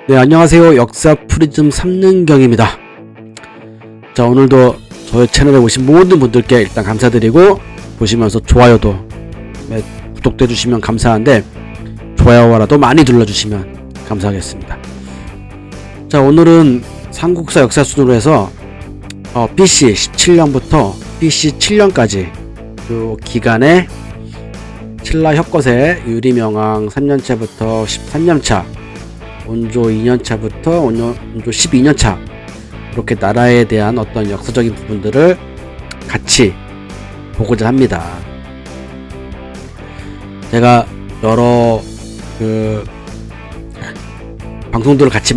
네, 안녕하세요. 역사 프리즘 삼능경입니다. 자, 오늘도 저의 채널에 오신 모든 분들께 일단 감사드리고, 보시면서 좋아요도, 구독도 해주시면 감사한데, 좋아요라도 많이 눌러주시면 감사하겠습니다. 자, 오늘은 삼국사 역사 순으로 해서 BC 17년부터 BC 7년까지 그 기간에 신라 협거세 유리명왕 3년차부터 13년차, 온조 2년차부터 온조 12년차, 이렇게 나라에 대한 어떤 역사적인 부분들을 같이 보고자 합니다. 제가 여러 방송들을 같이,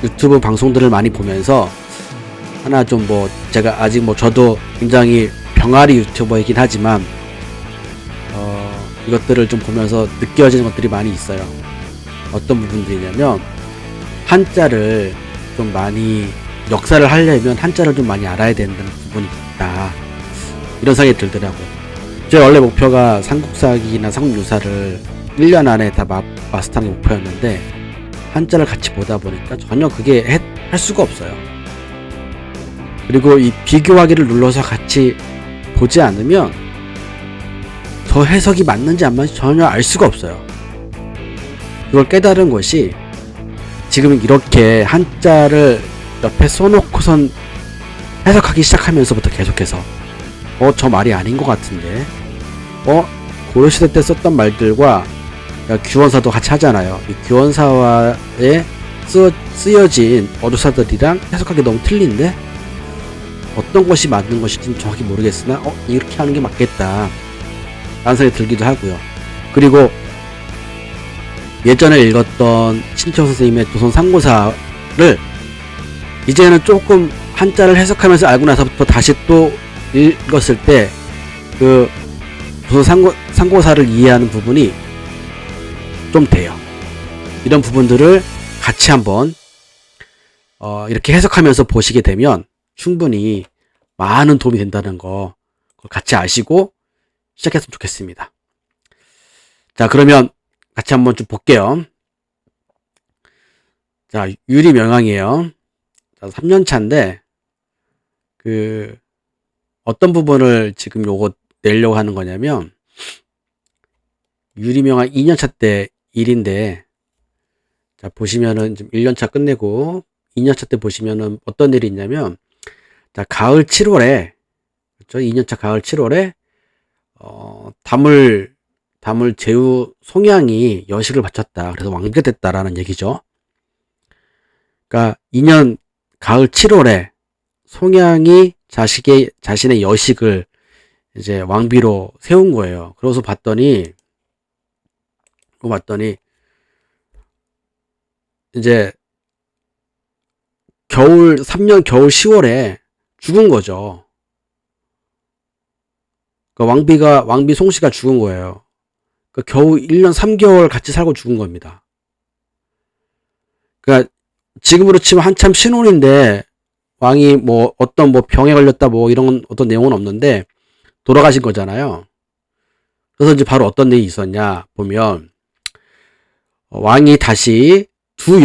유튜브 방송들을 많이 보면서 하나 좀 제가 아직 저도 굉장히 병아리 유튜버이긴 하지만 이것들을 좀 보면서 느껴지는 것들이 많이 있어요. 어떤 부분들이냐면, 한자를 좀 많이, 역사를 하려면 한자를 좀 많이 알아야 된다는 부분이 있다, 이런 생각이 들더라고요. 제 원래 목표가 삼국사기나 삼국유사를 1년 안에 다 마스터하는 목표였는데, 한자를 같이 보다 보니까 전혀 그게 할 수가 없어요. 그리고 이 비교하기를 눌러서 같이 보지 않으면 저 해석이 맞는지 안 맞는지 전혀 알 수가 없어요. 그걸 깨달은 것이, 지금 이렇게 한자를 옆에 써놓고선 해석하기 시작하면서부터 계속해서 저 말이 아닌 것 같은데, 고려시대 때 썼던 말들과 규원사도 같이 하잖아요. 이 규원사와에 쓰여진 어조사들이랑 해석하기 너무 틀린데, 어떤 것이 맞는 것인지 정확히 모르겠으나 이렇게 하는 게 맞겠다 라는 생각이 들기도 하고요. 그리고 예전에 읽었던 신채호 선생님의 조선 상고사를 이제는 조금 한자를 해석하면서 알고 나서부터 다시 또 읽었을 때 그 조선 상고사를 이해하는 부분이 좀 돼요. 이런 부분들을 같이 한번 이렇게 해석하면서 보시게 되면 충분히 많은 도움이 된다는 거, 그걸 같이 아시고 시작했으면 좋겠습니다. 자, 그러면 같이 한번 좀 볼게요. 자, 유리명왕이에요. 자, 3년차인데 어떤 부분을 지금 요거 내려고 하는 거냐면, 유리명왕 2년차 때 일인데, 자, 보시면은 지금 1년차 끝내고 2년차 때 보시면은 어떤 일이 있냐면, 자, 가을 7월에, 그렇죠? 2년차 가을 7월에 담을 제후 송양이 여식을 바쳤다. 그래서 왕비가 됐다라는 얘기죠. 그러니까 2년 가을 7월에 송양이 자신의 여식을 이제 왕비로 세운 거예요. 그래서 봤더니 이제 3년 겨울 10월에 죽은 거죠. 그러니까 왕비 송씨가 죽은 거예요. 그러니까 겨우 1년 3개월 같이 살고 죽은 겁니다. 그러니까 지금으로 치면 한참 신혼인데, 왕이 어떤 병에 걸렸다 이런 어떤 내용은 없는데 돌아가신 거잖아요. 그래서 이제 바로 어떤 일이 있었냐 보면, 왕이 다시 두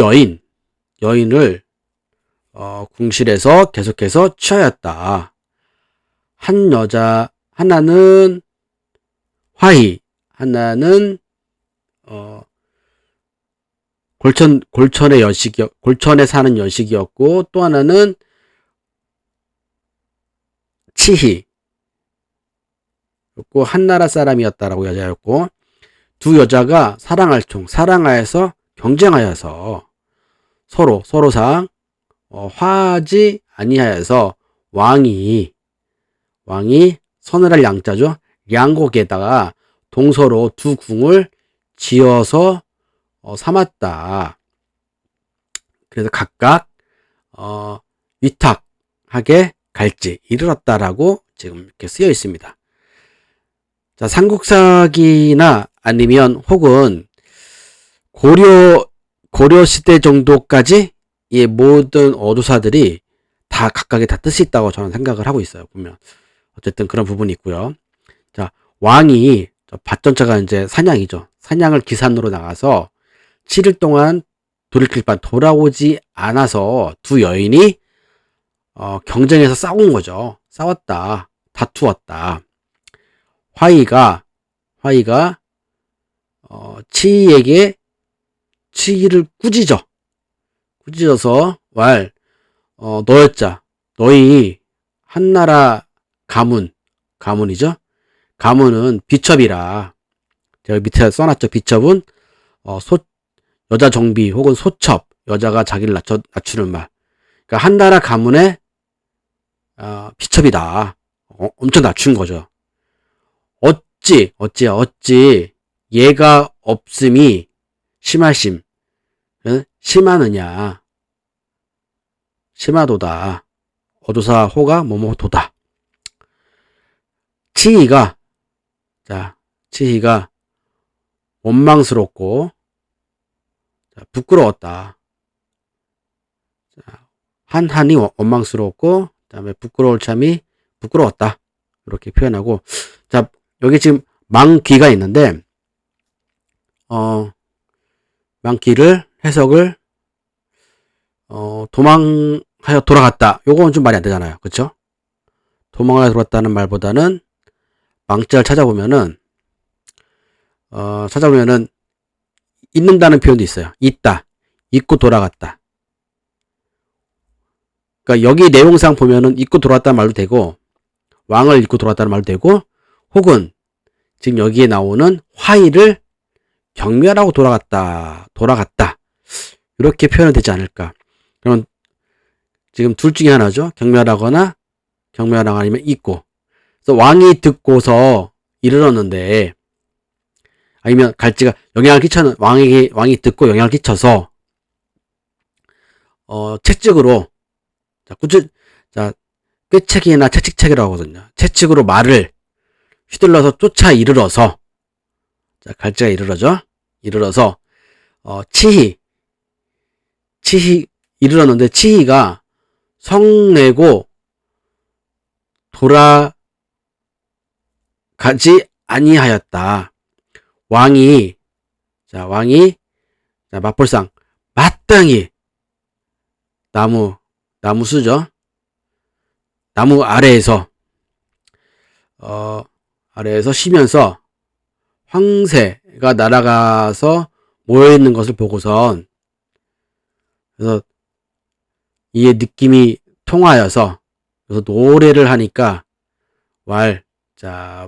여인을 궁실에서 계속해서 취하였다. 한 여자, 하나는 화희, 하나는 골천에 사는 여식이었고, 또 하나는 치희, 였고, 한나라 사람이었다라고 여자였고, 두 여자가 사랑하여서 경쟁하여서 서로상 화하지 아니하여서 왕이 서늘할 양자죠. 양곡에다가 동서로 두 궁을 지어서 삼았다. 그래서 각각 위탁하게 갈지 이르렀다라고 지금 이렇게 쓰여 있습니다. 자, 삼국사기나 아니면 혹은 고려 시대 정도까지 이 모든 어조사들이 다 각각의 다 뜻이 있다고 저는 생각을 하고 있어요. 보면 어쨌든 그런 부분이 있고요. 자, 왕이 밭전차가 이제 사냥이죠. 사냥을 기산으로 나가서 7일 동안 돌이킬 바 돌아오지 않아서 두 여인이 경쟁해서 싸운 거죠. 싸웠다. 다투었다. 화이가 치이에게 치이를 꾸짖어서 너였자. 너희 한나라 가문이죠. 가문은 비첩이라. 제가 밑에 써놨죠. 비첩은 여자 정비 혹은 소첩, 여자가 자기를 낮추는 말. 그러니까 한나라 가문의 비첩이다. 엄청 낮춘 거죠. 어찌 얘가 없음이 심하심, 심하느냐, 심하도다. 어조사 호가 뭐뭐도다. 치희가 원망스럽고 부끄러웠다. 한한이 원망스럽고 그다음에 부끄러울 참이 부끄러웠다. 이렇게 표현하고, 자, 여기 지금 망귀가 있는데 망귀를 해석을 도망하여 돌아갔다. 요거는 좀 말이 안 되잖아요. 그쵸? 도망하여 돌아갔다는 말보다는 망자를 찾아보면은 있는다는 표현도 있어요. 있다. 잊고 돌아갔다. 그러니까 여기 내용상 보면은 잊고 돌아갔다는 말도 되고, 왕을 잊고 돌아갔다는 말도 되고, 혹은 지금 여기에 나오는 화의를 경멸하고 돌아갔다. 이렇게 표현이 되지 않을까. 그러면 지금 둘 중에 하나죠. 경멸하거나 아니면 잊고. 그래서 왕이 듣고서 이르렀는데, 아니면 갈지가 영향을 끼쳐는 왕이 듣고 영향을 끼쳐서 채찍으로 꾀책이나 채찍책이라고 하거든요. 채찍으로 말을 휘둘러서 쫓아 이르러서, 갈지가 이르러서 치희 이르렀는데 치희가 성내고 돌아가지 아니하였다. 왕이 맞벌상 마땅히 나무수죠. 나무 아래에서 쉬면서 황새가 날아가서 모여있는 것을 보고선, 그래서 이에 느낌이 통하여서, 그래서 노래를 하니까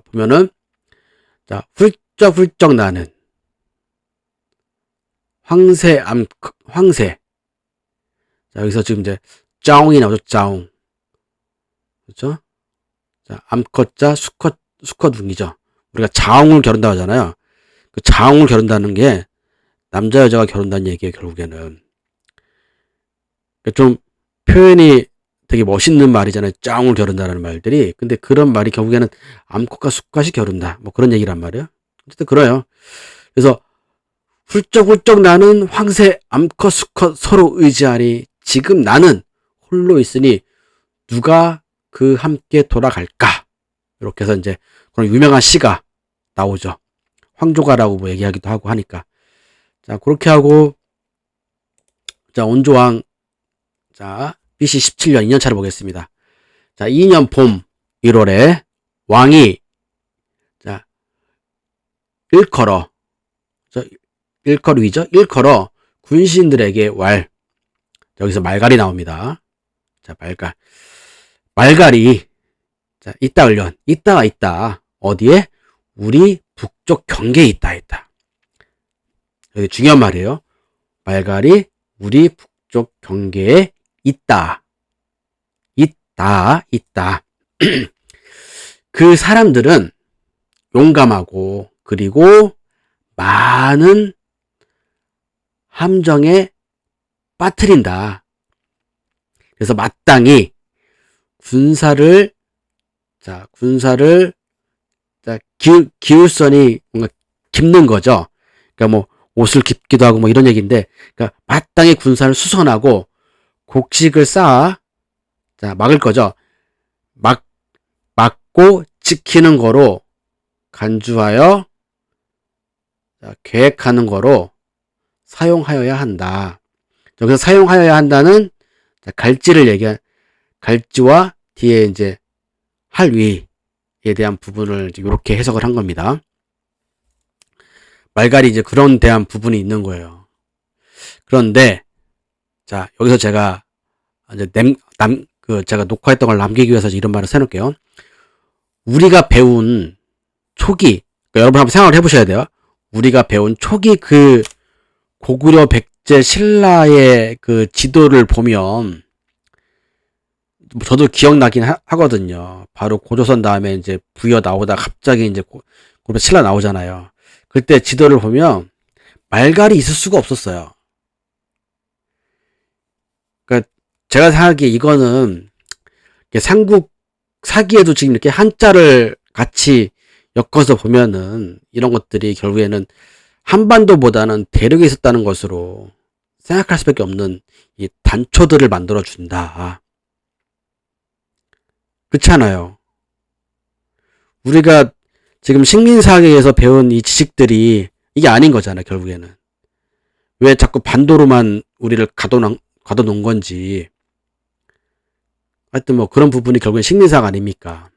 보면은 훌쩍훌쩍 나는 황새. 여기서 지금 이제 짜옹이 나오죠. 짜옹. 그렇죠? 암컷자 수컷둥이죠. 우리가 자웅을 겨룬다 하잖아요. 그 자웅을 겨룬다는 게 남자 여자가 겨룬다는 얘기예요. 결국에는 좀 표현이 되게 멋있는 말이잖아요. 자웅을 겨룬다는 말들이. 근데 그런 말이 결국에는 암컷과 수컷이 겨룬다, 뭐 그런 얘기란 말이에요. 어쨌든 그래요. 그래서 훌쩍훌쩍 나는 황새 암컷 수컷 서로 의지하니 지금 나는 홀로 있으니 누가 그 함께 돌아갈까? 이렇게 해서 이제 그런 유명한 시가 나오죠. 황조가라고 뭐 얘기하기도 하고 하니까. 그렇게 하고, 온조왕, BC 17년 2년차를 보겠습니다. 2년 봄 1월에 왕이, 일컬어 군신들에게 여기서 말갈이 나옵니다. 말갈이, 있다. 어디에? 우리 북쪽 경계에 있다. 여기 중요한 말이에요. 말갈이 우리 북쪽 경계에 있다. 그 사람들은 용감하고, 그리고 많은 함정에 빠뜨린다. 그래서 마땅히 군사를 기울선이 뭔가 깁는 거죠. 그러니까 뭐 옷을 깁기도 하고 뭐 이런 얘기인데, 그러니까 마땅히 군사를 수선하고 곡식을 쌓아 막을 거죠. 막고 지키는 거로 간주하여 계획하는 거로 사용하여야 한다. 여기서 사용하여야 한다는 갈지를 갈지와 뒤에 이제 할 위에 대한 부분을 이렇게 해석을 한 겁니다. 말갈이 이제 그런 대한 부분이 있는 거예요. 그런데 자, 여기서 제가 이제 제가 녹화했던 걸 남기기 위해서 이런 말을 써놓을게요. 우리가 배운 초기, 그러니까 여러분 한번 생각을 해보셔야 돼요. 우리가 배운 초기 그 고구려 백제 신라의 그 지도를 보면 저도 기억나긴 하거든요. 바로 고조선 다음에 이제 부여 나오다 갑자기 이제 고구려 신라 나오잖아요. 그때 지도를 보면 말갈이 있을 수가 없었어요. 그러니까 제가 생각하기에 이거는 삼국 사기에도 지금 이렇게 한자를 같이 엮어서 보면은 이런 것들이 결국에는 한반도보다는 대륙에 있었다는 것으로 생각할 수밖에 없는 이 단초들을 만들어 준다. 그렇잖아요. 우리가 지금 식민사학에서 배운 이 지식들이 이게 아닌 거잖아요, 결국에는. 왜 자꾸 반도로만 우리를 가둬놓은 건지. 하여튼 뭐 그런 부분이 결국엔 식민사학 아닙니까?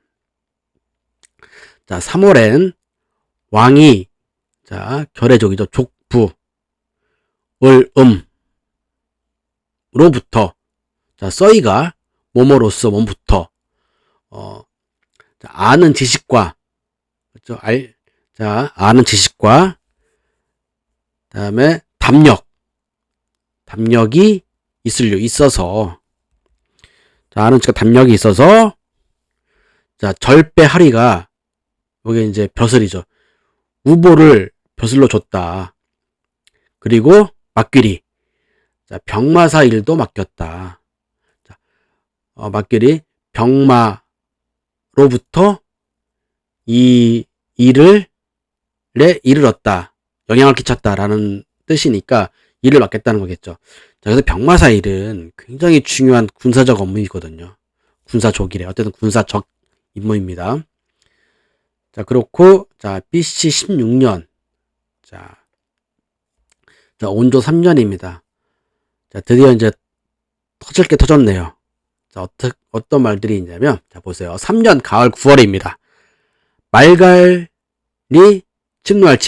자, 3월엔 왕이, 자, 결의족이죠. 족부, 로부터, 자, 써이가 뭐뭐로서 몸부터, 자, 아는 지식과, 그렇죠? 자, 아는 지식과, 다음에 담력이 있어서, 자, 아는 지식과 담력이 있어서, 자, 절배하리가, 여기 이제 벼슬이죠. 우보를 벼슬로 줬다. 그리고 막귀리, 자, 병마사 일도 맡겼다. 자, 막귀리 병마로부터 이 일을 얻다, 영향을 끼쳤다라는 뜻이니까 일을 맡겠다는 거겠죠. 자, 그래서 병마사 일은 굉장히 중요한 군사적 업무이거든요. 군사족이래. 어쨌든 군사적 임무입니다. 자, 그렇고, 자, BC 16년. 자, 온조 3년입니다. 자, 드디어 이제 터질 게 터졌네요. 자, 어떤 말들이 있냐면, 자, 보세요. 3년 가을 9월입니다. 말갈이 침노할.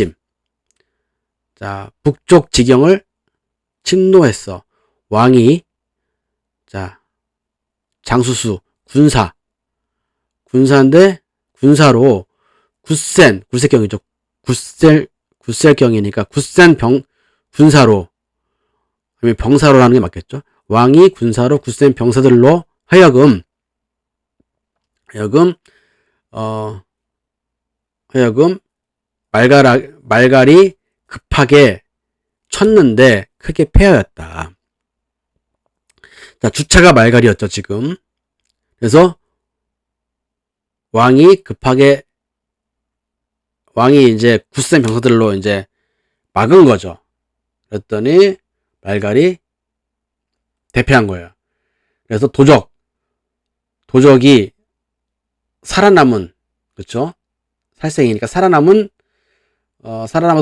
자, 북쪽 지경을 침노했어. 왕이, 자, 장수수, 군사인데, 군사로 굿센경이죠. 굿셀경이니까 군사로, 아니면 병사로 하는 게 맞겠죠. 왕이 군사로 굿센 병사들로 하여금 말갈이 급하게 쳤는데 크게 패하였다. 자, 주차가 말갈이었죠, 지금. 그래서 왕이 이제 굿센 병사들로 이제 막은 거죠. 그랬더니 말갈이 대패한 거예요. 그래서 도적이 살아남은, 그렇죠? 살생이니까 살아남은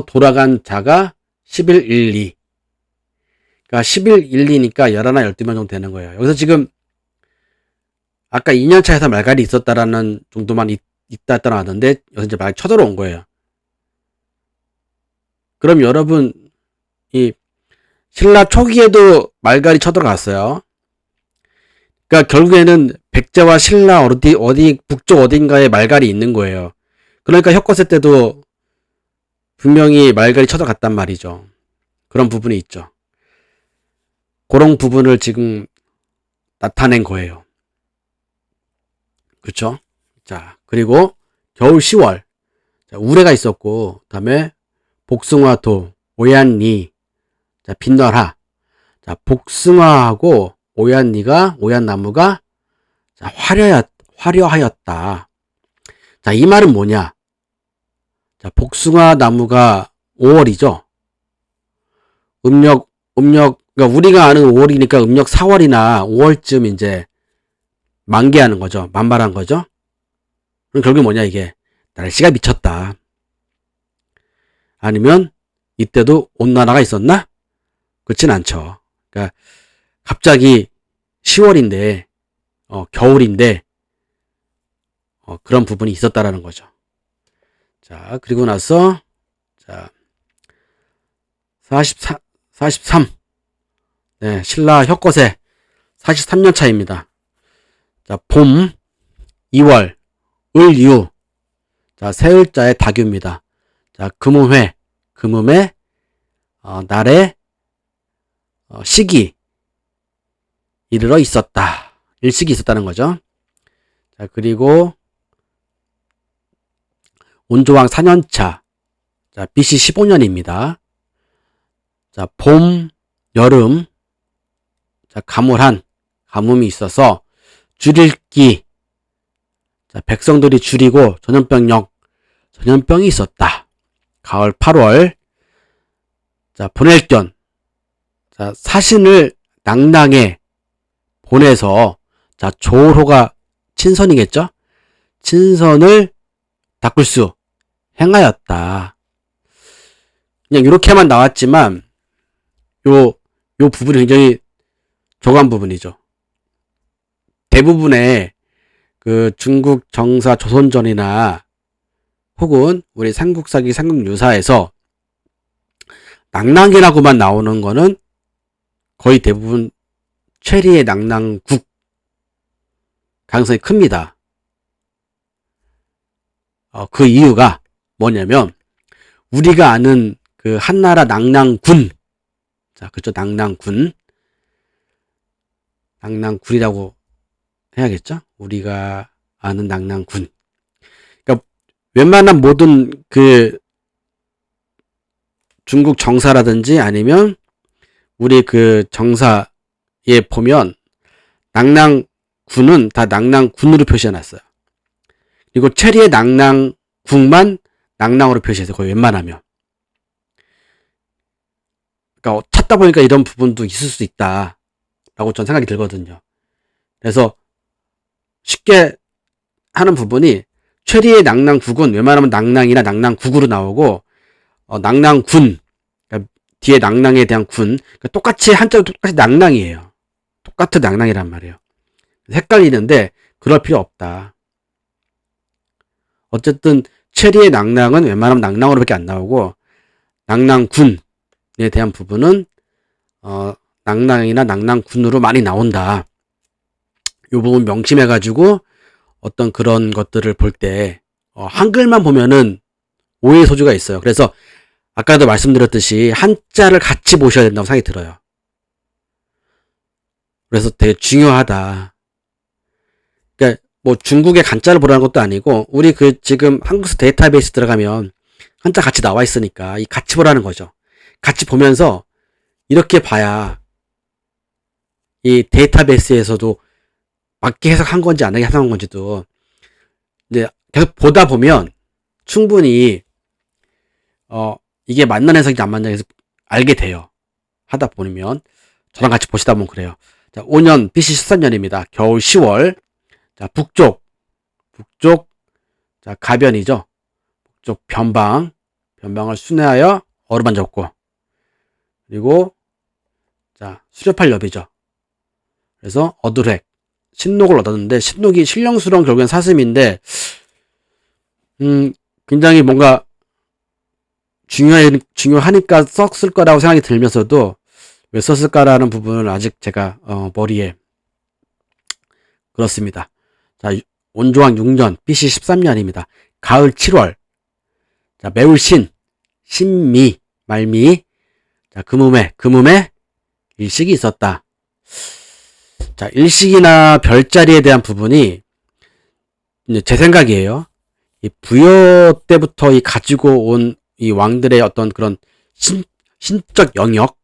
돌아간 자가 1112. 그러니까 1112니까 11, 12명 정도 되는 거예요. 여기서 지금 아까 2년 차에서 말갈이 있었다라는 정도만 있다 떠나왔는데 여기서 이제 말갈이 쳐들어온 거예요. 그럼 여러분, 이 신라 초기에도 말갈이 쳐들어갔어요. 그러니까 결국에는 백제와 신라 어디 북쪽 어딘가에 말갈이 있는 거예요. 그러니까 혁거세 때도 분명히 말갈이 쳐들어갔단 말이죠. 그런 부분이 있죠. 그런 부분을 지금 나타낸 거예요. 그렇죠? 자, 그리고 겨울 10월, 자, 우레가 있었고, 그다음에 복숭아도, 오얏니, 자, 빛나라. 자, 복숭아하고 오얏나무가 자, 화려하였다. 자, 이 말은 뭐냐? 자, 복숭아 나무가 5월이죠. 그러니까 우리가 아는 5월이니까 음력 4월이나 5월쯤 이제 만개하는 거죠. 만발한 거죠. 그럼 결국 뭐냐, 이게. 날씨가 미쳤다. 아니면 이때도 온난화가 있었나? 그렇진 않죠. 그러니까 갑자기 10월인데 겨울인데 그런 부분이 있었다라는 거죠. 자, 그리고 나서 자 43 네, 신라 혁거세 43년 차입니다. 자, 봄 2월 을유 자, 세을자의 다규입니다. 자, 금음회 금음의 날에 시기 이르러 있었다. 일식이 있었다는 거죠. 자, 그리고 온조왕 4년차 자, BC 15년입니다. 자, 봄, 여름 자, 가뭄이 있어서 줄일기 자, 백성들이 줄이고 전염병이 있었다. 가을 8월 자, 보낼견 자, 사신을 낭낭에 보내서 자, 조호가 친선이겠죠? 친선을 닦을 수 행하였다. 그냥 이렇게만 나왔지만 요 부분이 굉장히 조간 부분이죠. 대부분의 그 중국 정사 조선전이나 혹은 우리 삼국사기 삼국유사에서 낭낭이라고만 나오는 거는 거의 대부분 최리의 낭낭국 가능성이 큽니다. 그 이유가 뭐냐면 우리가 아는 그 한나라 낭낭군 자, 그쵸, 낭낭군이라고 해야겠죠? 우리가 아는 낭낭군. 그러니까 웬만한 모든 그 중국 정사라든지 아니면 우리 그 정사에 보면 낭낭군은 다 낭낭군으로 표시해놨어요. 그리고 체리의 낭낭국만 낭낭으로 표시해서 거의 웬만하면. 그러니까 찾다 보니까 이런 부분도 있을 수 있다라고 전 생각이 들거든요. 그래서 쉽게 하는 부분이 최리의 낭낭국은 웬만하면 낭낭이나 낭낭국으로 나오고 낭낭군 그러니까 뒤에 낭낭에 대한 군 그러니까 똑같이 한자로 똑같이 낭낭이에요. 똑같은 낭낭이란 말이에요. 헷갈리는데 그럴 필요 없다. 어쨌든 체리의 낭낭은 웬만하면 낭낭으로밖에 안 나오고 낭낭군에 대한 부분은 낭낭이나 낭낭군으로 많이 나온다. 이 부분 명심해가지고 어떤 그런 것들을 볼 때 한글만 보면은 오해의 소지가 있어요. 그래서 아까도 말씀드렸듯이 한자를 같이 보셔야 된다고 생각이 들어요. 그래서 되게 중요하다. 그러니까 뭐 중국의 간자를 보라는 것도 아니고 우리 그 지금 한국사 데이터베이스 들어가면 한자 같이 나와 있으니까 이 같이 보라는 거죠. 같이 보면서 이렇게 봐야 이 데이터베이스에서도 맞게 해석한 건지 안 맞게 해석한 건지도 이제 계속 보다 보면 충분히 이게 맞는 해석인지 안 맞는 해석 알게 돼요. 하다 보면 저랑 같이 보시다 보면 그래요. 자, 5년 BC 13년입니다. 겨울 10월 자, 북쪽 자, 가변이죠. 북쪽 변방을 순회하여 어루만졌고 그리고 자, 수렵할 여비죠. 그래서 어두획 신록을 얻었는데 신록이 신령스러운 결국엔 사슴인데 굉장히 뭔가 중요하니까 썼을 거라고 생각이 들면서도 왜 썼을까라는 부분은 아직 제가 머리에 그렇습니다. 자, 온조왕 6년 BC 13년입니다. 가을 7월 자, 매울 신미 말미 자, 금음에 일식이 있었다. 자, 일식이나 별자리에 대한 부분이 이제 제 생각이에요. 이 부여 때부터 이 가지고 온 이 왕들의 어떤 그런 신적 영역이라고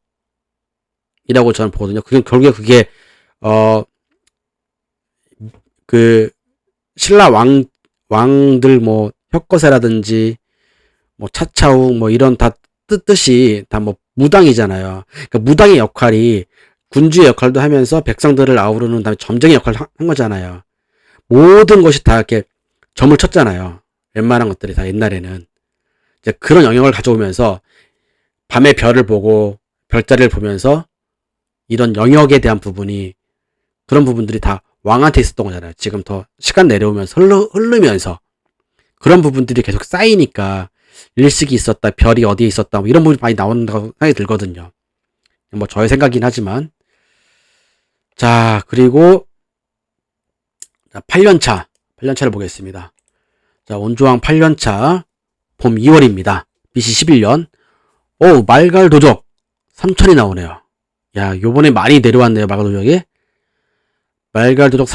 저는 보거든요. 결국에 그게 그 신라 왕들 뭐 혁거세라든지 뭐 차차욱 뭐 이런 다 뜻이 다 뭐 무당이잖아요. 그러니까 무당의 역할이 군주의 역할도 하면서 백성들을 아우르는 다음에 점쟁의 역할을 한 거잖아요. 모든 것이 다 이렇게 점을 쳤잖아요. 웬만한 것들이 다 옛날에는. 이제 그런 영역을 가져오면서 밤에 별을 보고 별자리를 보면서 이런 영역에 대한 부분이 그런 부분들이 다 왕한테 있었던 거잖아요. 지금 더 시간 내려오면서 흐르면서 그런 부분들이 계속 쌓이니까 일식이 있었다, 별이 어디에 있었다, 뭐 이런 부분이 많이 나온다고 생각이 들거든요. 뭐 저의 생각이긴 하지만. 자, 그리고 8년차를 보겠습니다. 자, 온조왕 8년차 봄 2월입니다. BC 11년. 오, 말갈도적 3천이 나오네요. 야, 요번에 많이 내려왔네요. 말갈도적이. 말갈도적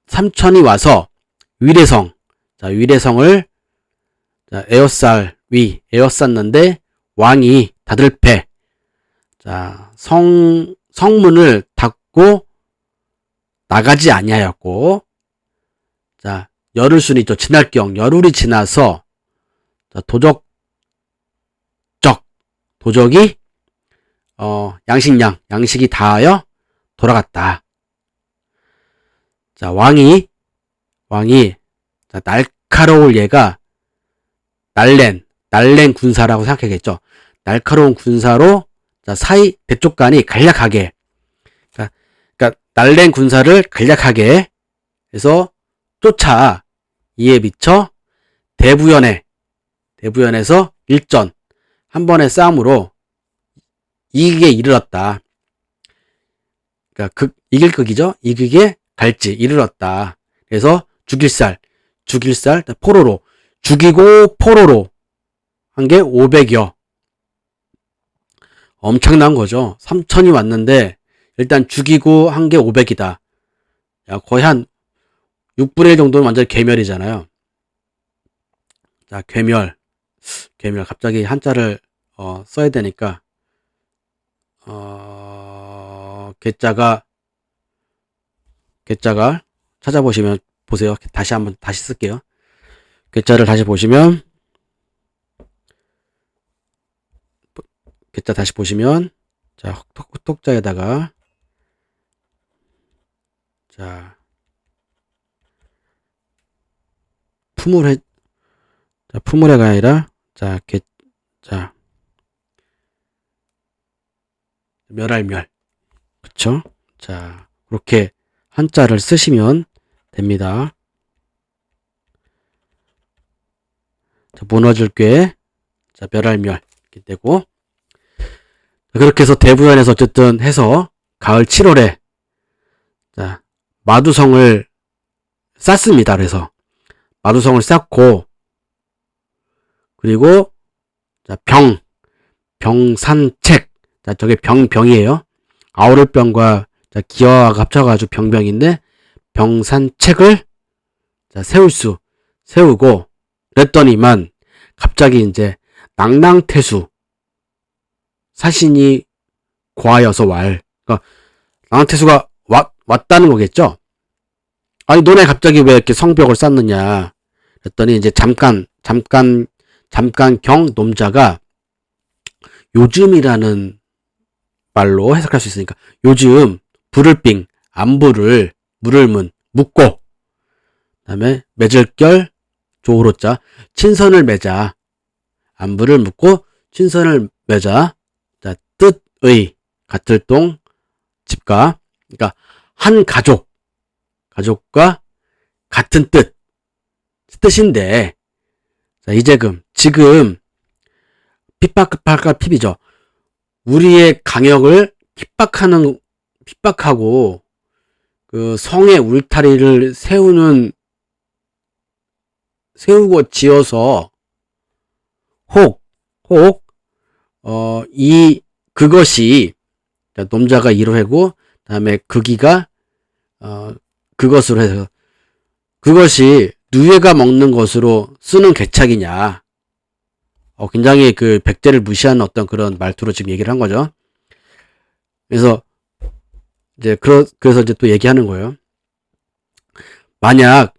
3천이 와서 위례성. 자, 위례성을 자, 에어쌌는데 왕이 다들패. 자, 성문을 닫고 나가지 아니하였고, 자, 열흘순이 있죠. 지날경, 열흘이 지나서, 자, 도적이, 양식이 다하여 돌아갔다. 자, 왕이, 자, 날카로울 얘가, 날렌 군사라고 생각하겠죠. 날카로운 군사로, 자, 대쪽간이 간략하게, 그러니까 날렌 군사를 간략하게 해서 쫓아 이에 미쳐 대부연에서 일전 한 번의 싸움으로 이극에 이르렀다. 그러니까 이길 극이죠. 이극에 갈지 이르렀다. 그래서 죽일살 포로로 죽이고 포로로 한 게 500여. 엄청난 거죠. 3천이 왔는데 일단 죽이고 한 게 500이다. 야, 거의 한 6분의 1 정도는 완전 괴멸이잖아요. 자, 괴멸. 갑자기 한자를 써야 되니까 괴자가 찾아보시면 보세요. 다시 쓸게요. 괴자를 다시 보시면 자, 톡자에다가 자, 푸물해가 아니라 자, 멸할멸. 그쵸? 자, 그렇게 한자를 쓰시면 됩니다. 자, 무너질 꽤, 자, 멸할멸. 이렇게 되고. 그렇게 해서 대부연에서 어쨌든 해서 가을 7월에 자, 마두성을 쌌습니다. 그래서 마두성을 쌓고 그리고 자, 병산책. 자, 저게 병이에요. 아우를병과 자, 기와가 합쳐가지고 병인데 병산책을 자, 세우고 그랬더니만 갑자기 이제 낭낭태수 사신이 고하여서 그러니까 낭낭태수가 왔다는 거겠죠. 아니 너네 갑자기 왜 이렇게 성벽을 쌓느냐 그랬더니 이제 잠깐 놈자가 요즘이라는 말로 해석할 수 있으니까 요즘 불을빙 안부를 물을 묻고 그다음에 맺을결 조으로자 친선을 맺자 안부를 묻고 친선을 맺자 자 뜻의 같을동 집가 그러니까 한 가족과 같은 뜻인데 자 지금 핍박할 핍이죠. 우리의 강역을 핍박하고 그 성의 울타리를 세우고 지어서 그것이 놈자가 이로해고 다음에 극이가 그것으로 해서 그것이 누에가 먹는 것으로 쓰는 개착이냐. 굉장히 그 백제를 무시하는 어떤 그런 말투로 지금 얘기를 한 거죠. 그래서 이제 그래서 이제 또 얘기하는 거예요. 만약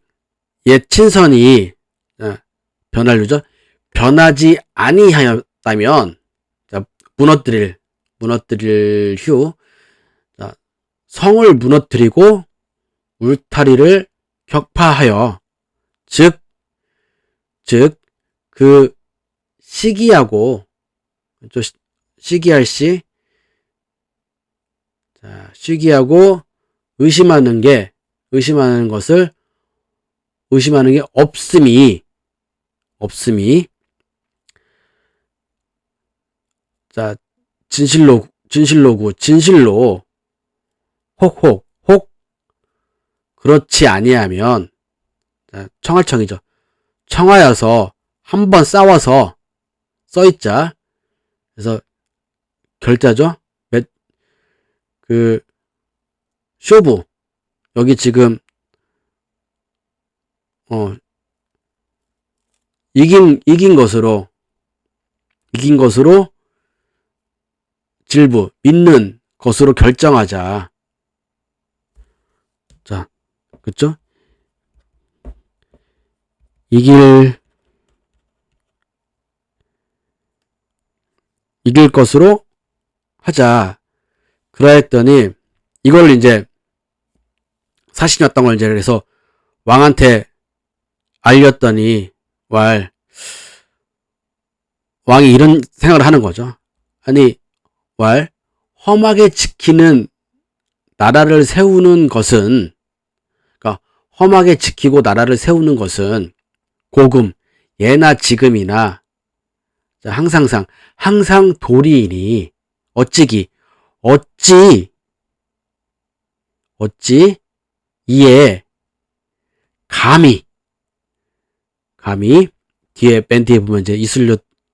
옛 친선이 변하려죠. 변하지 아니하였다면 자, 무너뜨릴 휴 자, 성을 무너뜨리고 울타리를 격파하여 즉 그 시기하고 시기할 시 자, 시기하고 의심하는 게 없음이. 자, 진실로, 혹, 그렇지 아니하면, 자, 청하청이죠. 청하여서, 한번 싸워서, 써있자. 그래서, 결자죠? 쇼부. 여기 지금, 이긴 것으로, 질부, 믿는 것으로 결정하자. 자, 그쵸? 이길 것으로 하자. 그라 했더니, 이걸 이제, 사신이었던 걸 이제, 그래서, 왕한테 알렸더니, 왕이 이런 생각을 하는 거죠. 아니, 험하게 지키는 나라를 세우는 것은, 그러니까 험하게 지키고 나라를 세우는 것은 고금, 예나 지금이나 항상 도리이니 어찌 이에 감히 뒤에 맨 뒤에 보면 이제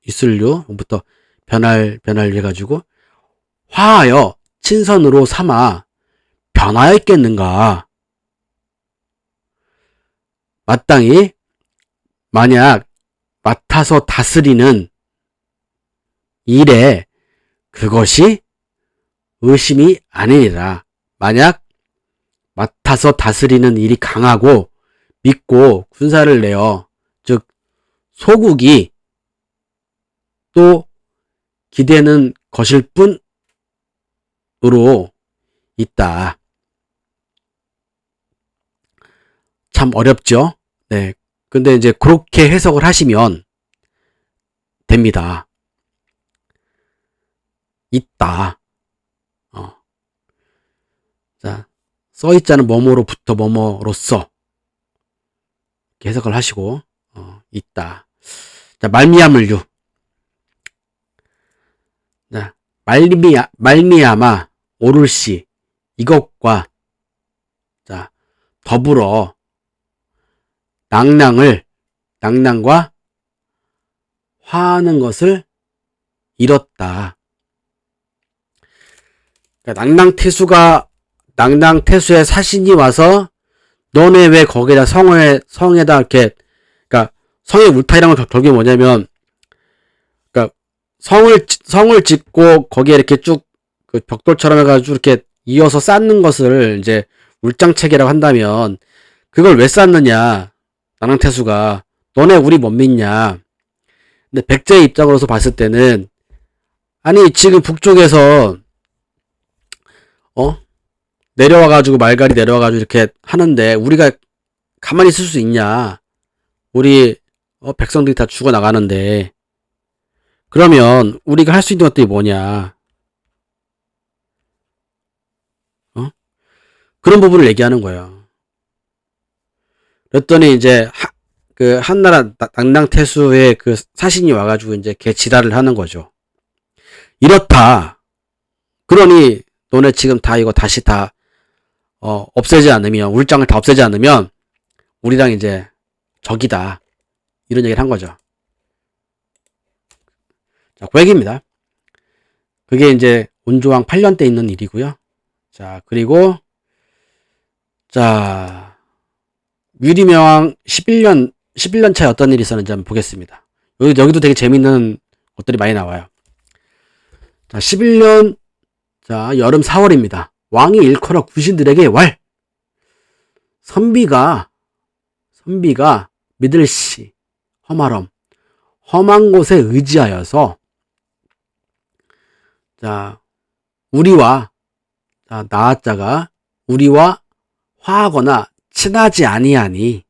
이슬류부터 변할 해가지고 화하여 친선으로 삼아 변하였겠는가. 마땅히 만약 맡아서 다스리는 일에 그것이 의심이 아니니라. 만약 맡아서 다스리는 일이 강하고 믿고 군사를 내어, 즉 소국이 또 기대는 것일 뿐으로 있다. 참 어렵죠? 네. 근데 이제 그렇게 해석을 하시면 됩니다. 있다. 자, 써있자는 뭐뭐로부터 뭐뭐로써 이렇게 해석을 하시고, 있다. 자, 말미암을유. 자, 말미암아 오를시 이것과 자, 더불어 낭낭과 화하는 것을 잃었다. 그러니까 낭낭태수의 사신이 와서 너네 왜 거기다 성에다 이렇게, 그러니까 성의 울타리란 건 결국에 뭐냐면, 그러니까 성을 짓고 거기에 이렇게 쭉 그 벽돌처럼 해가지고 이렇게 이어서 쌓는 것을 이제 울장책이라고 한다면, 그걸 왜 쌓느냐? 낭낭태수가 너네 우리 못 믿냐? 근데 백제의 입장으로서 봤을 때는, 아니 지금 북쪽에서 내려와가지고 말갈이 내려와가지고 이렇게 하는데 우리가 가만히 있을 수 있냐? 우리 백성들이 다 죽어나가는데, 그러면 우리가 할 수 있는 것들이 뭐냐? 그런 부분을 얘기하는 거예요. 그랬더니 이제 그 한나라 낭낭태수의 그 사신이 와가지고 이제 걔 지랄을 하는 거죠. 이렇다. 그러니 너네 지금 다 이거 다시 다 없애지 않으면, 울장을 다 없애지 않으면 우리랑 이제 적이다. 이런 얘기를 한 거죠. 자, 그 얘기입니다. 그게 이제 온조왕 8년 때 있는 일이고요. 자, 그리고 자, 유리명왕 11년 차에 어떤 일이 있었는지 한번 보겠습니다. 여기도 되게 재밌는 것들이 많이 나와요. 자, 11년, 자, 여름 4월입니다. 왕이 일컬어 군신들에게 선비가 믿을시, 험한 곳에 의지하여서, 자, 나아자가 우리와 화하거나 친하지 아니하니,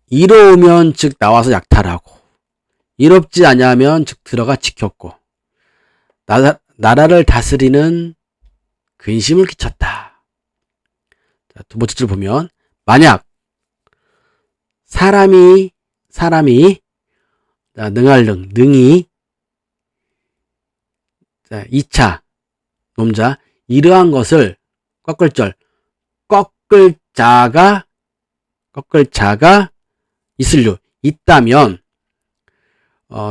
이로우면 즉 나와서 약탈하고, 이롭지 아니하면 즉 들어가 지켰고, 나라를 다스리는 근심을 끼쳤다. 자, 두 번째 줄 보면 만약 사람이 자, 능이 자, 2차 놈자 이러한 것을 꺾을절 꺾을 자가 있다면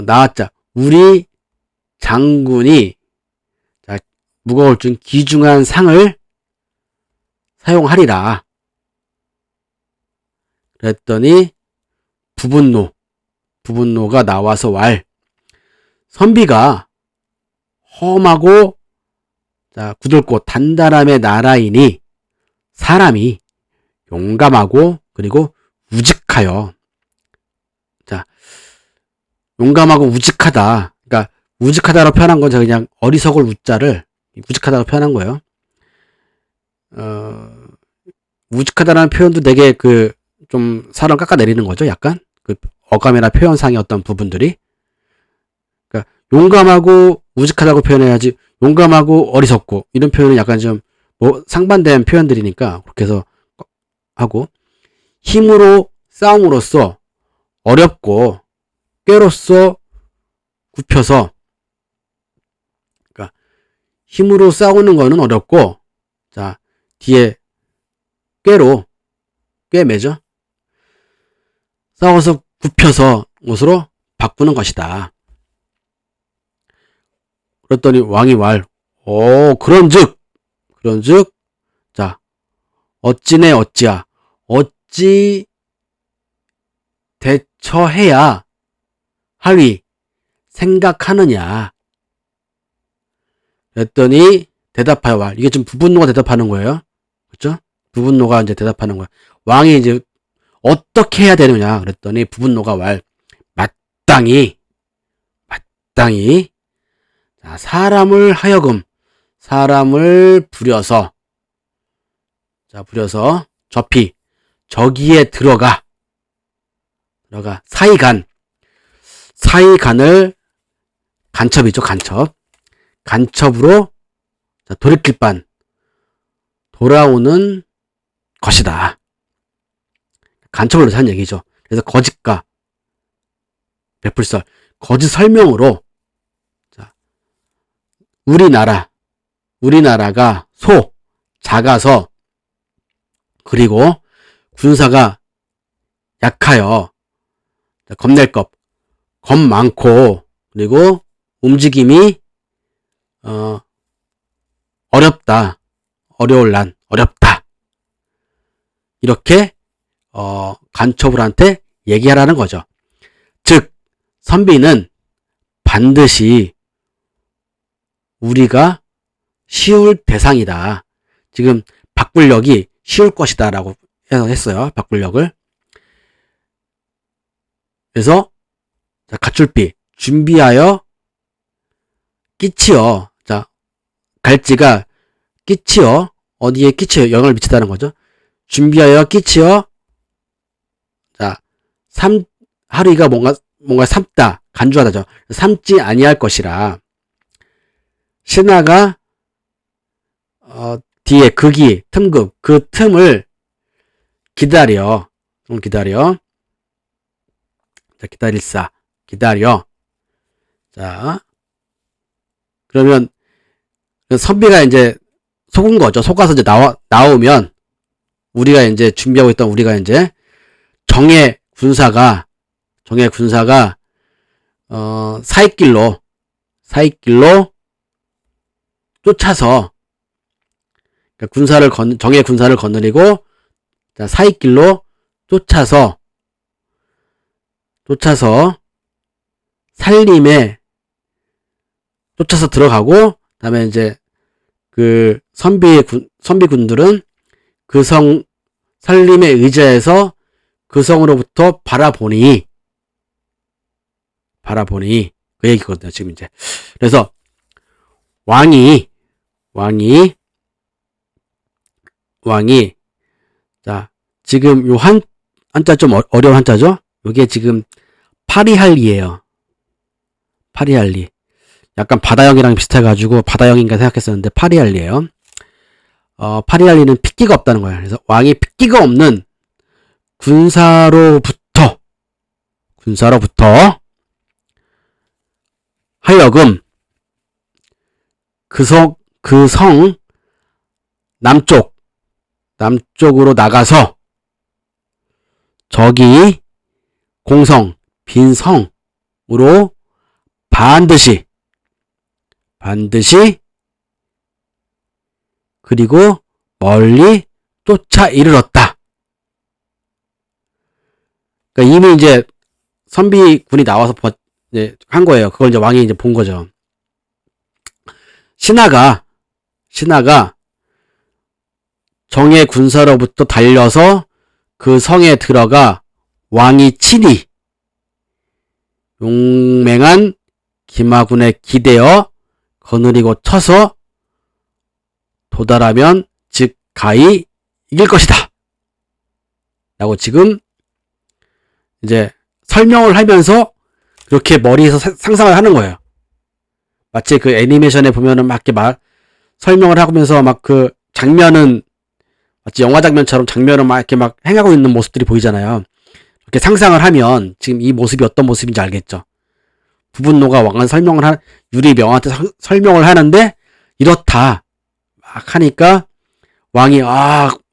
나왔자 우리 장군이 자, 무거울 중 귀중한 상을 사용하리라. 그랬더니 부분노가 나와서 왈 선비가 험하고 자, 굳을고 단단함의 나라이니 사람이 용감하고 그리고 우직하여 자 용감하고 우직하다. 그러니까 우직하다로 표현한 건 제가 그냥 어리석을 우자를 우직하다로 표현한 거예요. 우직하다라는 표현도 되게 그 좀 사람 깎아내리는 거죠. 약간 그 어감이나 표현상의 어떤 부분들이. 그러니까 용감하고 우직하다고 표현해야지 용감하고 어리석고 이런 표현은 약간 좀 뭐 상반된 표현들이니까 그렇게 해서 하고 힘으로 싸움으로써 어렵고 꾀로써 굽혀서 그러니까 힘으로 싸우는 거는 어렵고 자 뒤에 꽤 매죠. 싸워서 굽혀서 옷으로 바꾸는 것이다. 그랬더니 왕이 그런즉 자 어찌네 어찌야 어찌 대처해야 하리 생각하느냐. 그랬더니 대답하여 왈 이게 지금 부분노가 대답하는 거예요. 그렇죠? 부분노가 이제 대답하는 거야. 왕이 이제 어떻게 해야 되느냐 그랬더니 부분노가 왈 마땅히 자, 사람을 부려서 접히 저기에 들어가 사이간을 간첩이죠. 간첩으로 자, 돌이킬 반 돌아오는 것이다. 간첩을 넣자는 얘기죠. 그래서 거짓과 베풀설 거짓 설명으로 자, 우리나라가 작아서 그리고 군사가 약하여 겁낼 겁 많고 그리고 움직임이 어렵다. 어렵다. 이렇게 간첩을한테 얘기하라는 거죠. 즉 선비는 반드시 우리가 쉬울 대상이다. 지금 바꿀력이 쉬울 것이다 라고 했어요. 바꿀력을. 그래서 가출비 준비하여 끼치어 자 갈지가 끼치어 어디에 끼치어 영향을 미치다는 거죠. 준비하여 끼치어 자 하루이가 뭔가 삶다 간주하다죠. 삶지 아니할 것이라 신하가 뒤에 극이 틈극 그 틈을 기다려 자 기다릴사 기다려 자 그러면 선비가 이제 속은 거죠. 속아서 이제 나오면 우리가 이제 준비하고 있던 우리가 이제 정예 군사가 사익길로 쫓아서 그러니까 정예 군사를 거느리고 자, 사익길로 쫓아서 살림에 쫓아서 들어가고 그다음에 이제 그 선비군들은 그 성 살림에 의지해서 그 성으로부터 바라보니 그 얘기거든요. 지금 이제 그래서 왕이 자 지금 요 한자 좀 어려운 한자죠. 요게 지금 파리할리예요. 파리할리. 약간 바다형이랑 비슷해가지고 바다형인가 생각했었는데 파리알리예요. 파리알리는 핏기가 없다는 거예요. 그래서 왕이 핏기가 없는 군사로부터 하여금 그 성 남쪽으로 나가서 저기 공성 빈 성으로 반드시 그리고 멀리 쫓아 이르렀다. 그러니까 이미 이제 선비군이 나와서 이제 한 거예요. 그걸 이제 왕이 이제 본 거죠. 신하가 정예 군사로부터 달려서 그 성에 들어가 왕이 친히 용맹한 김하군에 기대어 거느리고 쳐서 도달하면 즉 가히 이길 것이다 라고 지금 이제 설명을 하면서 그렇게 머리에서 상상을 하는 거예요. 마치 그 애니메이션에 보면은 막 이렇게 설명을 하면서 막 그 장면은 마치 영화 장면처럼 장면을 막 이렇게 막 행하고 있는 모습들이 보이잖아요. 이렇게 상상을 하면 지금 이 모습이 어떤 모습인지 알겠죠. 부분노가 왕한 유리명한테 설명을 하는데 이렇다 막 하니까 왕이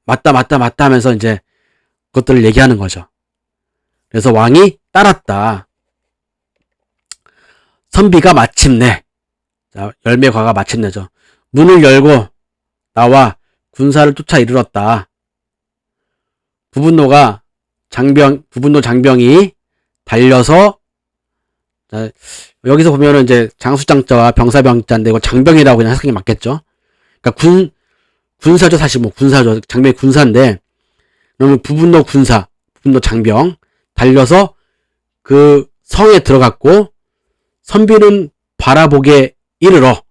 맞다 하면서 이제 그것들을 얘기하는 거죠. 그래서 왕이 따랐다. 선비가 마침내 열매과가 마침내죠. 문을 열고 나와 군사를 쫓아 이르렀다. 부분노 장병이 달려서 여기서 보면은 이제 장수장자와 병사병자인데 이거 장병이라고 그냥 해석이 맞겠죠. 그러니까 군사죠. 사실 뭐 군사죠. 장병이 군사인데 그러면 부분노 장병 달려서 그 성에 들어갔고 선비는 바라보게 이르러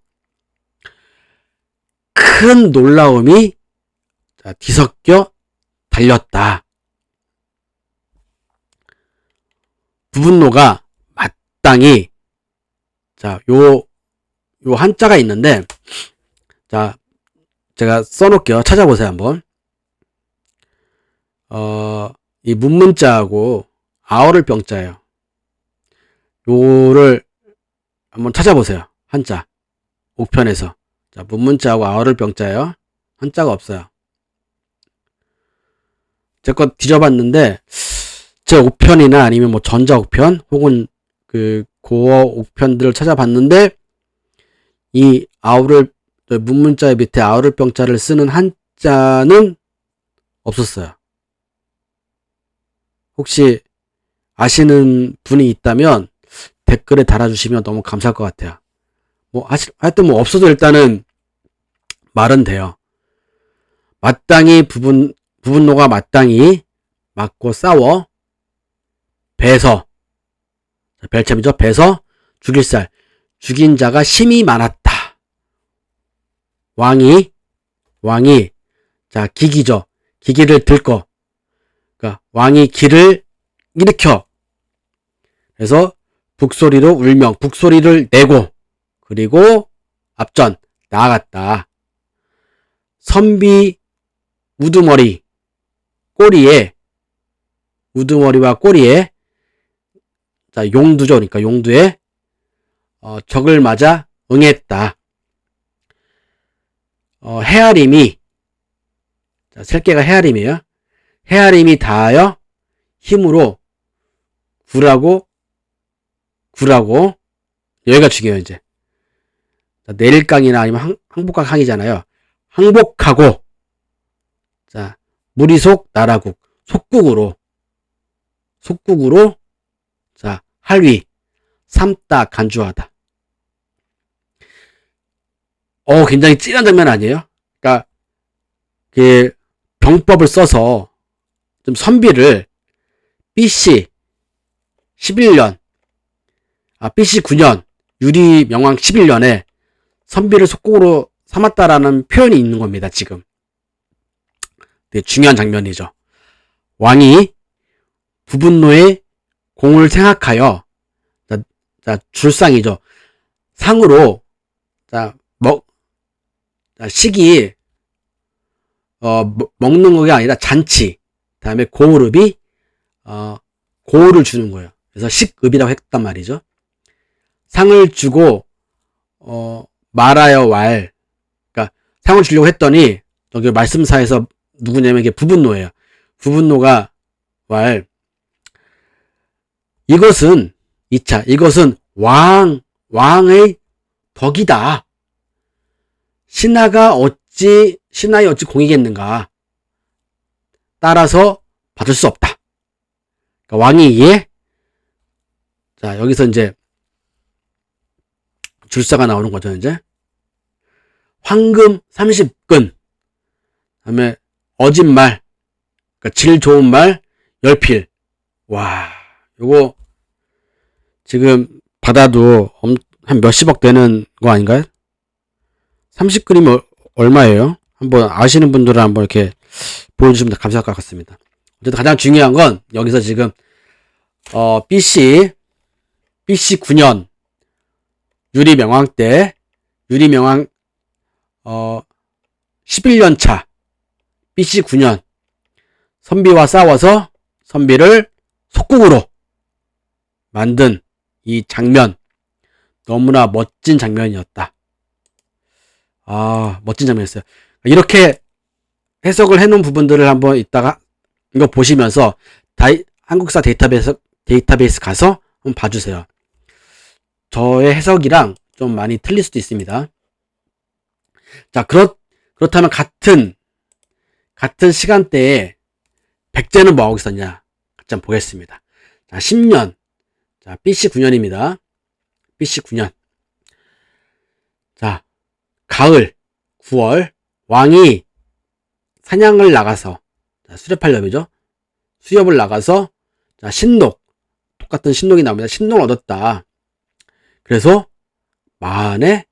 큰 놀라움이 뒤섞여 달렸다. 부분노가 마땅히 요 한자가 있는데 제가 써놓을게요. 찾아보세요 한번. 이 문문자하고 아어를 병자예요. 요를 한번 찾아보세요. 한자 옥편에서. 문문자하고 아어를 병자예요. 한자가 없어요. 제 거 뒤져봤는데 제 옥편이나 아니면 뭐 전자 옥편 혹은 그 고어 옥편들을 찾아봤는데 이 문문자의 밑에 아우를 병자를 쓰는 한자는 없었어요. 혹시 아시는 분이 있다면 댓글에 달아주시면 너무 감사할 것 같아요. 하여튼 없어도 일단은 말은 돼요. 마땅히 부분노가 마땅히 맞고 싸워 배서 별참이죠. 배서 죽인 자가 심히 많았다. 왕이 기기죠. 기기를 들고 그러니까 왕이 기를 일으켜 그래서 북소리를 내고 그리고 앞전 나아갔다. 선비 우두머리와 꼬리에 용두죠. 그러니까 용두에 적을 맞아 응했다. 헤아림이 셀개가 헤아림이에요. 헤아림이 닿아여 힘으로 구라고 여기가 중요해요. 이제 내릴강이나 아니면 항복강 항이잖아요. 항복하고 무리속 나라국 속국으로 할위 삼다 간주하다. 굉장히 찐한 장면 아니에요? 그러니까 그 병법을 써서 좀 선비를 BC 11년 BC 9년 유리명왕 11년에 선비를 속국으로 삼았다라는 표현이 있는 겁니다. 지금 되게 중요한 장면이죠. 왕이 부분노의 공을 생각하여 줄상이죠. 상으로 자, 식이 먹는 거가 아니라 잔치, 다음에 고을읍이 고을을 주는 거예요. 그래서 식읍이라고 했단 말이죠. 상을 주고 말하여 왈, 그러니까 상을 주려고 했더니 여기 말씀사에서 누구냐면 이게 부분노예요. 부분노가 왈, 이것은 2차, 이것은 왕의 덕이다. 신하이 어찌 공이겠는가. 따라서 받을 수 없다. 그러니까 왕이 이에, 자, 여기서 이제 줄사가 나오는 거죠, 이제. 황금 30근, 다음에 어짓말, 그러니까 질 좋은 말 10필. 와, 요거 지금 받아도 한 몇십억 되는 거 아닌가요? 30근이면 얼마예요? 한번 아시는 분들은 한번 이렇게 보여주시면 감사할 것 같습니다. 어쨌든 가장 중요한 건 여기서 지금 BC 9년 유리명왕 때 유리명왕 11년 차 BC 9년 선비와 싸워서 선비를 속국으로 만든 이 장면, 너무나 멋진 장면이었다. 멋진 장면이었어요. 이렇게 해석을 해놓은 부분들을 한번 이따가 이거 보시면서 한국사 데이터베이스 가서 한번 봐주세요. 저의 해석이랑 좀 많이 틀릴 수도 있습니다. 자, 그렇다면 같은 시간대에 백제는 뭐하고 있었냐? 같이 한번 보겠습니다. 자, 10년. 자, BC 9년입니다. BC 9년. 자, 가을, 9월, 왕이 사냥을 나가서, 자, 수렵하려면죠. 수렵을 나가서, 자, 신록. 똑같은 신록이 나옵니다. 신록을 얻었다. 그래서, 마한에,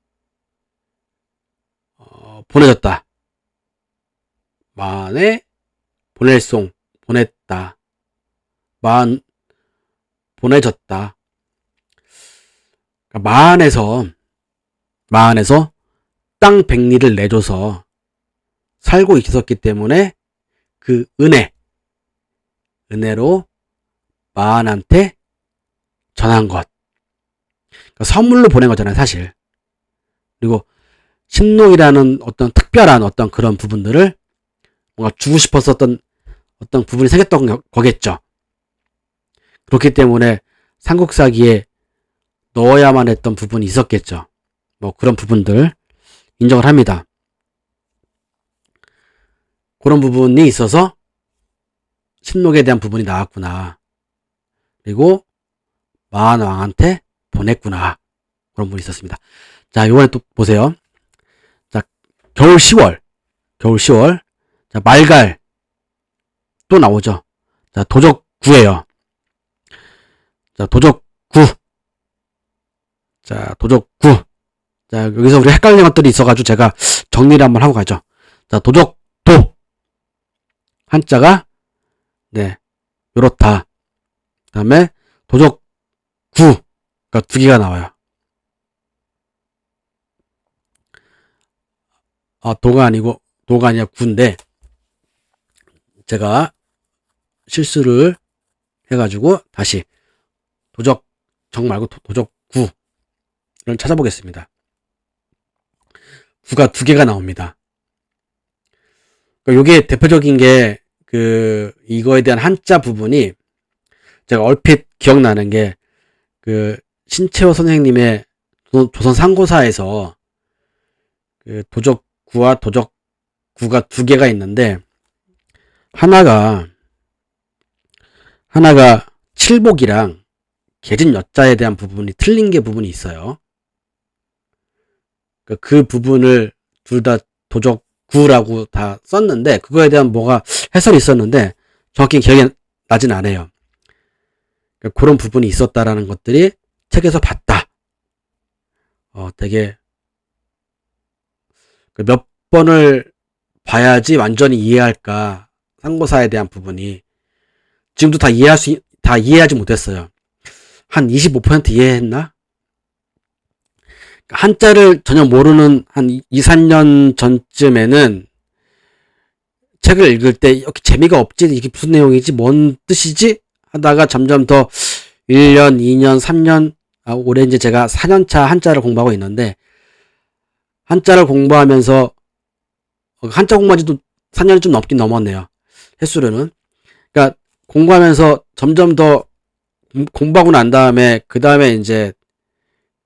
보내졌다. 마한에, 보낼송, 보냈다. 마한, 보내졌다. 그러니까 마한에서 땅 100리를 내줘서 살고 있었기 때문에 그 은혜로 마한한테 전한 것. 그러니까 선물로 보낸 거잖아요, 사실. 그리고 신록이라는 어떤 특별한 어떤 그런 부분들을 뭔가 주고 싶었었던 어떤 부분이 생겼던 거겠죠. 그렇기 때문에 삼국사기에 넣어야만 했던 부분이 있었겠죠. 뭐 그런 부분들 인정을 합니다. 그런 부분이 있어서 신록에 대한 부분이 나왔구나. 그리고 마한왕한테 보냈구나. 그런 부분이 있었습니다. 자, 이번에 또 보세요. 자, 겨울 10월. 자, 말갈 또 나오죠. 자, 도적구예요. 자, 도적구. 자, 여기서 우리 헷갈리는 것들이 있어가지고 제가 정리를 한번 하고 가죠. 자, 도적도. 한자가, 네, 요렇다. 그 다음에, 도적구. 그러니까 두 개가 나와요. 도가 아니라 구인데, 제가 실수를 해가지고 다시 도적정 말고 도적구를 찾아보겠습니다. 구가 두 개가 나옵니다. 그러니까 요게 대표적인 게 이거에 대한 한자 부분이 제가 얼핏 기억나는 게 신채호 선생님의 조선 상고사에서 도적구와 도적구가 두 개가 있는데 하나가 칠복이랑 계진 여자에 대한 부분이 틀린 게 부분이 있어요. 그 부분을 둘 다 도적구라고 다 썼는데 그거에 대한 뭐가 해설이 있었는데 정확히 기억이 나진 않아요. 그런 부분이 있었다라는 것들이 책에서 봤다. 되게 몇 번을 봐야지 완전히 이해할까. 상고사에 대한 부분이 지금도 다 이해하지 못했어요. 한 25% 이해했나? 한자를 전혀 모르는 한 2, 3년 전쯤에는 책을 읽을 때 이렇게 재미가 없지, 이게 무슨 내용이지, 뭔 뜻이지 하다가 점점 더 1년, 2년, 3년, 올해 이제 제가 4년차 한자를 공부하고 있는데, 한자를 공부하면서 한자 공부한 지도 4년이 좀 넘긴 넘었네요. 횟수로는. 그러니까 공부하면서 점점 더 공부하고 난 다음에 그 다음에 이제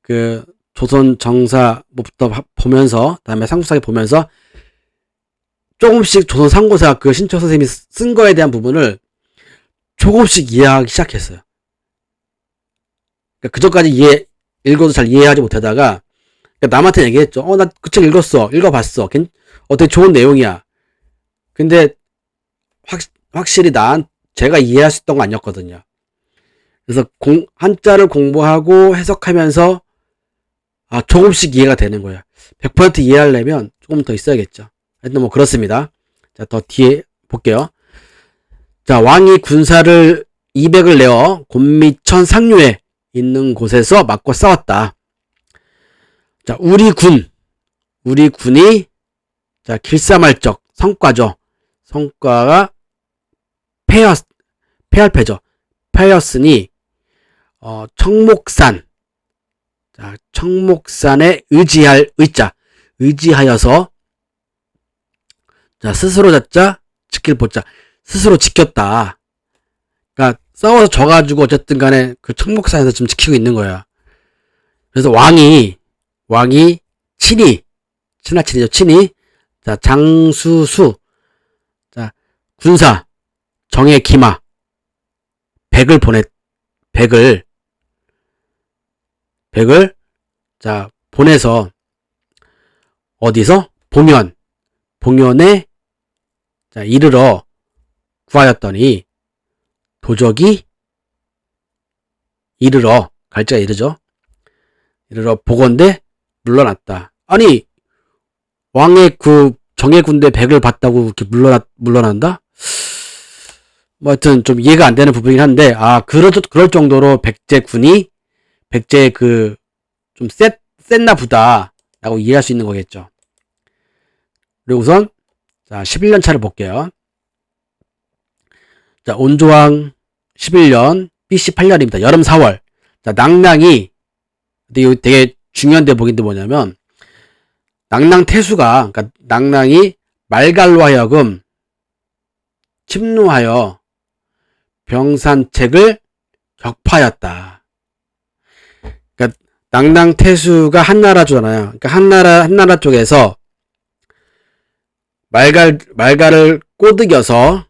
그 조선 정사부터 보면서, 다음에 삼국사기 보면서 조금씩 조선 상고사 그 신초 선생님이 쓴 거에 대한 부분을 조금씩 이해하기 시작했어요. 그러니까 그전까지 읽어도 잘 이해하지 못하다가, 그러니까 남한테 얘기했죠. 나 그 책 읽었어. 읽어봤어. 되게 좋은 내용이야. 근데 확실히 제가 이해할 수 있던 거 아니었거든요. 그래서 한자를 공부하고 해석하면서 조금씩 이해가 되는 거예요. 100% 이해하려면 조금 더 있어야겠죠. 하여튼 뭐 그렇습니다. 자, 더 뒤에 볼게요. 자, 왕이 군사를 200을 내어 곤미천 상류에 있는 곳에서 맞고 싸웠다. 자, 우리 군이 자, 길사말적 성과죠. 성과가 패할패죠. 패였으니 청목산, 자, 청목산에 의지하여서, 자, 스스로 잡자, 지킬 보자, 스스로 지켰다. 그러니까 싸워서 져가지고 어쨌든 간에 그 청목산에서 지금 지키고 있는 거야. 그래서 왕이 친하친이죠. 친이. 자, 장수수, 자, 군사 정예 기마 100을 자, 보내서 어디서? 봉연에 자, 이르러 구하였더니 도적이 갈자가 이르죠. 이르러 보건대 물러났다. 아니, 왕의 그 정예군대 100을 봤다고 이렇게 물러난다? 뭐 하여튼 좀 이해가 안 되는 부분이긴 한데, 그럴 정도로 백제의 좀 셌나 보다 라고 이해할 수 있는 거겠죠. 그리고 우선 자, 11년 차를 볼게요. 자, 온조왕 11년 BC 8년입니다. 여름 4월. 자, 낭낭이 되게 중요한 대목인데 뭐냐면, 그러니까 낭낭이 말갈로 하여금 침노하여 병산책을 격파하였다. 그러니까 낭낭태수가 한나라잖아요. 그러니까 한나라 쪽에서 말갈을 꼬드겨서,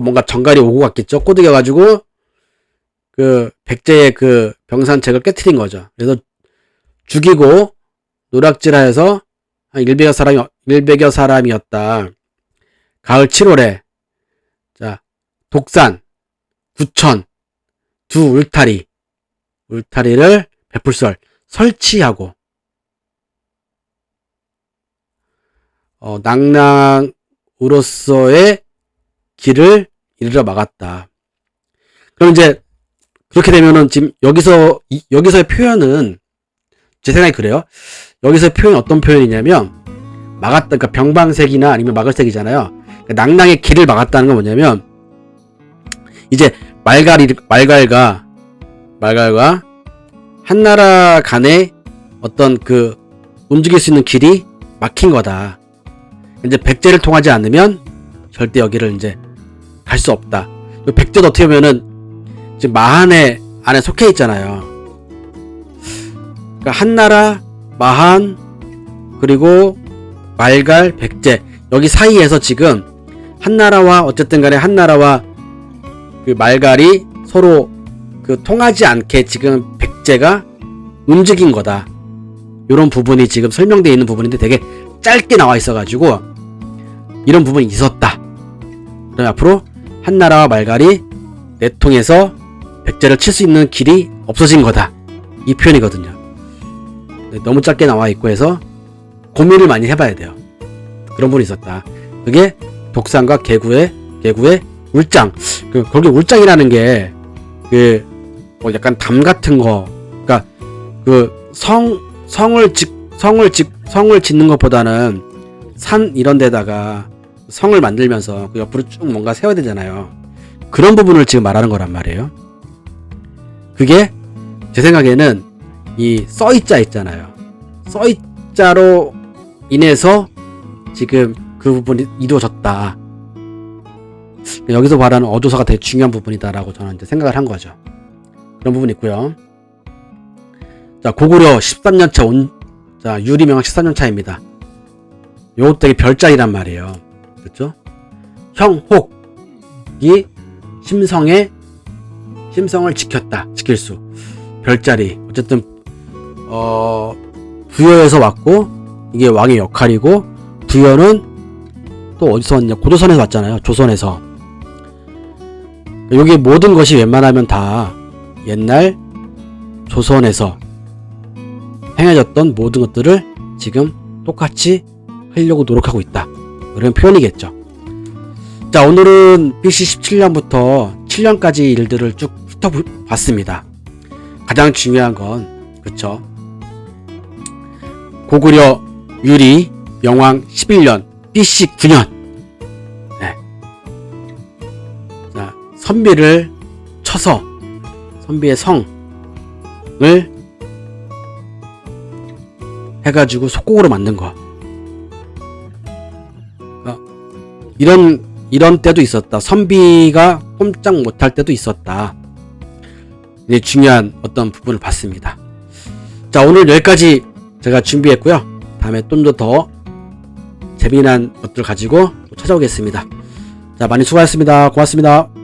뭔가 정갈이 오고 갔겠죠. 꼬드겨가지고 그 백제의 그 병산책을 깨트린 거죠. 그래서 죽이고 노략질하여서 한 100여 사람이었다. 가을 7월에 자, 독산, 구천, 두 울타리를 베풀썰 설치하고 낭낭으로서의 길을 이르러 막았다. 그럼 이제 그렇게 되면은 지금 여기서의 표현은 제 생각이 그래요. 여기서의 표현이 어떤 표현이냐면, 막았다, 그러니까 병방색이나 아니면 막을색이잖아요. 그러니까 낭낭의 길을 막았다는 건 뭐냐면, 이제 말갈과 한나라 간의 어떤 그 움직일 수 있는 길이 막힌 거다. 이제 백제를 통하지 않으면 절대 여기를 이제 갈 수 없다. 백제도 어떻게 보면은 지금 마한의 안에 속해 있잖아요. 그러니까 한나라, 마한, 그리고 말갈, 백제, 여기 사이에서 지금 한나라와 그 말갈이 서로 그 통하지 않게 지금 백제가 움직인 거다. 이런 부분이 지금 설명되어 있는 부분인데 되게 짧게 나와 있어가지고 이런 부분이 있었다. 그다음에 앞으로 한나라와 말갈이 내통해서 백제를 칠 수 있는 길이 없어진 거다. 이 표현이거든요. 너무 짧게 나와 있고 해서 고민을 많이 해봐야 돼요. 그런 부분이 있었다. 그게 독산과 개구의 울장. 거기 울장이라는 게 뭐 약간 담 같은 거. 그러니까 성을 짓는 것보다는 산 이런 데다가 성을 만들면서 그 옆으로 쭉 뭔가 세워야 되잖아요. 그런 부분을 지금 말하는 거란 말이에요. 그게 제 생각에는 이 써이자 있잖아요. 써이자로 인해서 지금 그 부분이 이루어졌다. 여기서 말하는 어조사가 되게 중요한 부분이다라고 저는 이제 생각을 한 거죠. 그런 부분이 있고요. 자, 고구려 13년차 자, 유리명왕 13년차입니다. 요것도 되게 별자리란 말이에요. 그렇죠? 형혹이 심성을 지켰다. 지킬 수. 별자리. 어쨌든 부여에서 왔고 이게 왕의 역할이고 부여는 또 어디서 왔냐? 고조선에서 왔잖아요. 조선에서. 여기 모든 것이 웬만하면 다 옛날 조선에서 행해졌던 모든 것들을 지금 똑같이 하려고 노력하고 있다. 그런 표현이겠죠. 자, 오늘은 BC 17년부터 7년까지 일들을 쭉 훑어봤습니다. 가장 중요한 건 그쵸, 고구려 유리 명왕 11년 BC 9년. 네. 자, 선비를 쳐서 선비의 성을 해가지고 속국으로 만든 거. 이런 때도 있었다. 선비가 꼼짝 못할 때도 있었다. 이제 중요한 어떤 부분을 봤습니다. 자, 오늘 여기까지 제가 준비했고요. 다음에 좀 더 재미난 것들 가지고 또 찾아오겠습니다. 자, 많이 수고하셨습니다. 고맙습니다.